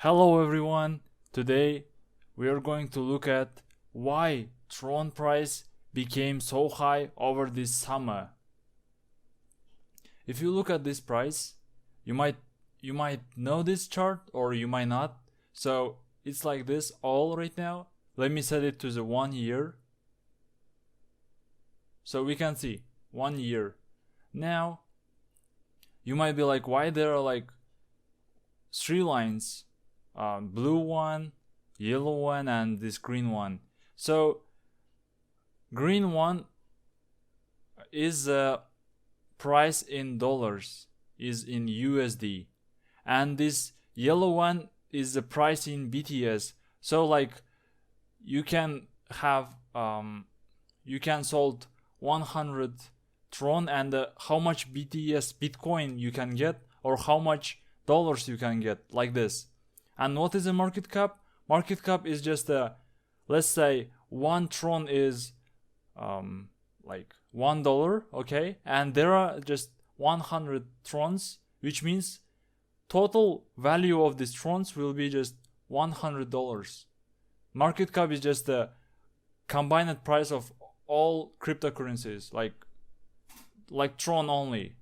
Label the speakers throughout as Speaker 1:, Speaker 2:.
Speaker 1: Hello everyone, today we are going to look at why TRON price became so high over this summer. If you look at this price, you might know this chart or you might not. So it's like this all right now. Let me set it to the 1 year. So we can see 1 year. Now you might be like, why there are like 3 lines? Blue one, yellow one, and this green one. So green one is price in dollars, is in USD, and this yellow one is the price in BTS. So like you can have you can sold 100 TRON and how much BTS Bitcoin you can get, or how much dollars you can get, like this. And what is a market cap? Market cap is just let's say 1 TRON is like $1, okay? And there are just 100 TRONs, which means total value of these TRONs will be just $100. Market cap is just the combined price of all cryptocurrencies, like TRON only.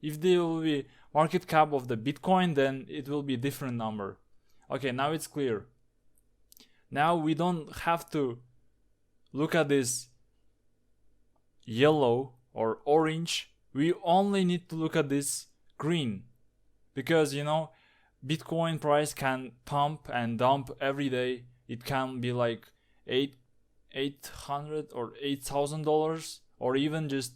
Speaker 1: If there will be market cap of the Bitcoin, then it will be a different number. Okay, now it's clear. Now we don't have to look at this yellow or orange. We only need to look at this green, because Bitcoin price can pump and dump every day. It can be like $800 or $8,000, or even just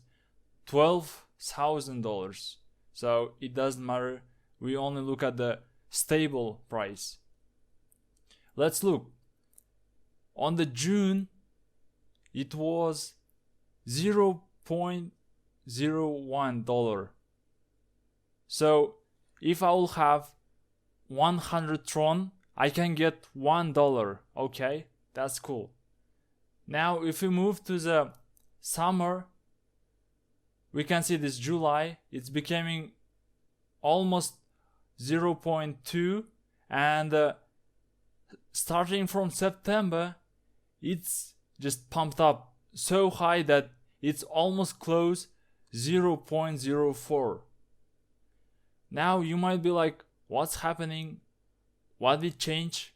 Speaker 1: $12,000. So it doesn't matter. We only look at the stable price. Let's look. On the June, it was $0.01. So if I will have 100 TRON, I can get $1. Okay, that's cool. Now if we move to the summer, we can see this July, it's becoming almost 0.2, and starting from September, it's just pumped up so high that it's almost close 0.04. Now you might be like, what's happening? What did change?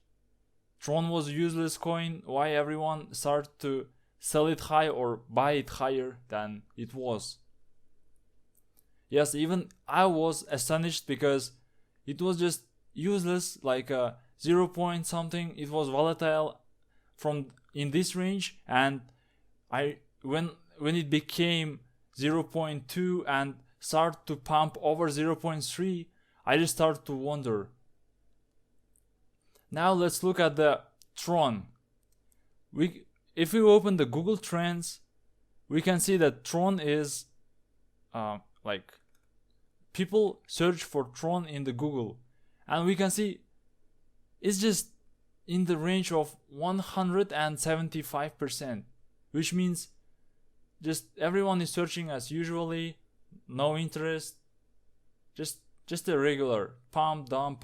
Speaker 1: TRON was a useless coin. Why everyone started to sell it high or buy it higher than it was? Yes, even I was astonished, because it was just useless, like 0 point something. It was volatile from in this range, and when it became 0.2 and started to pump over 0.3, I just started to wonder. Now let's look at the TRON. If we open the Google Trends, we can see that TRON is like people search for TRON in the Google, and we can see it's just in the range of 175%, which means just everyone is searching as usually, no interest, just a regular pump dump.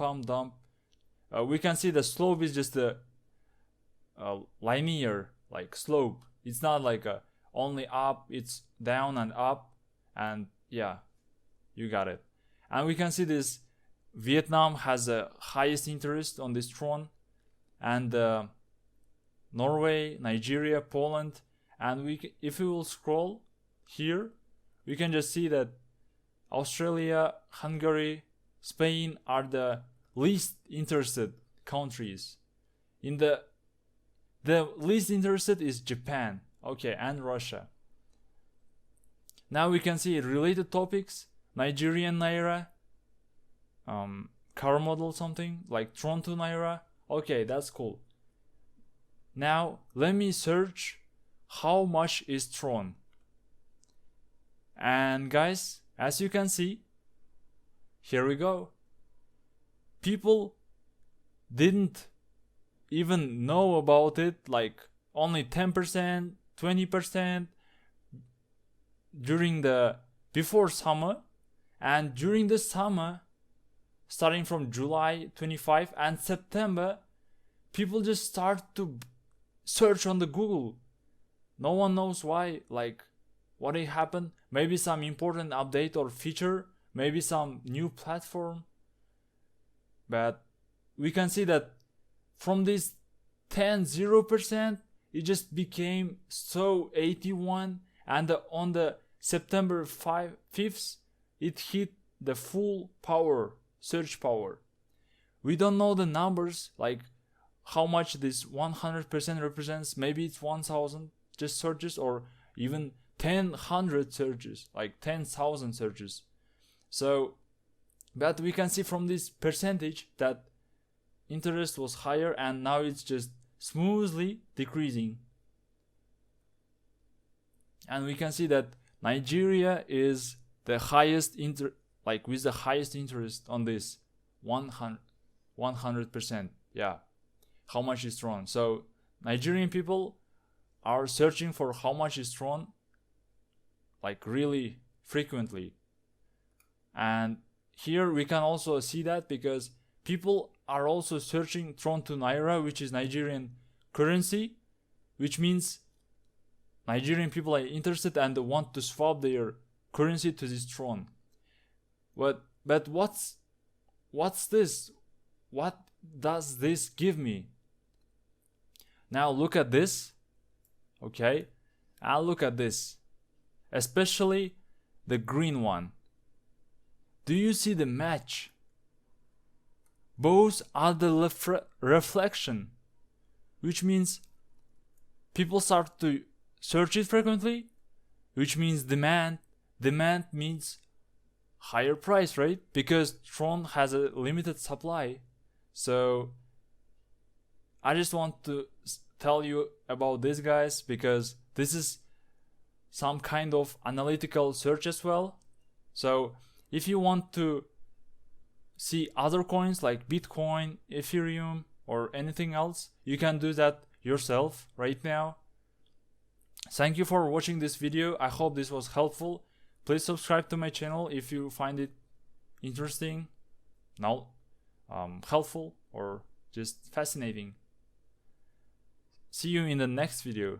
Speaker 1: We can see the slope is just a linear like slope. It's not like only up, it's down and up, and yeah, you got it. And we can see this Vietnam has the highest interest on this TRON, and Norway, Nigeria, Poland, and if we will scroll here, we can just see that Australia, Hungary, Spain are the least interested countries. In the least interested is Japan, okay, and Russia. Now we can see related topics: Nigerian naira, car model something like TRON to naira. Okay, that's cool. Now let me search how much is TRON. And guys, as you can see, here we go. People didn't even know about it, like only 10%, 20% during the before summer, and during the summer starting from July 25 and September, people just start to search on the Google. No one knows why, like what happened. Maybe some important update or feature, maybe some new platform. But we can see that from this 0%, it just became so 81, and on the September 5th, it hit the full power, search power. We don't know the numbers, like how much this 100% represents. Maybe it's 1,000 just searches, or even 1,000 searches, like 10,000 searches. So, but we can see from this percentage that interest was higher, and now it's just smoothly decreasing. And we can see that Nigeria is the highest with the highest interest on this 100%. Yeah, how much is TRON? So Nigerian people are searching for how much is TRON, like really frequently. And here we can also see that because people are also searching TRON to naira, which is Nigerian currency, which means Nigerian people are interested and want to swap their currency to this TRON. But what's this? What does this give me? Now look at this. Okay, I'll look at this, especially the green one. Do you see the match? Both are the reflection, which means people start to search it frequently, which means demand. Demand means higher price, right? Because TRON has a limited supply. So I just want to tell you about this, guys, because this is some kind of analytical search as well. So if you want to see other coins like Bitcoin, Ethereum, or anything else, you can do that yourself right now. Thank you for watching this video. I hope this was helpful. Please subscribe to my channel if you find it interesting, helpful, or just fascinating. See you in the next video.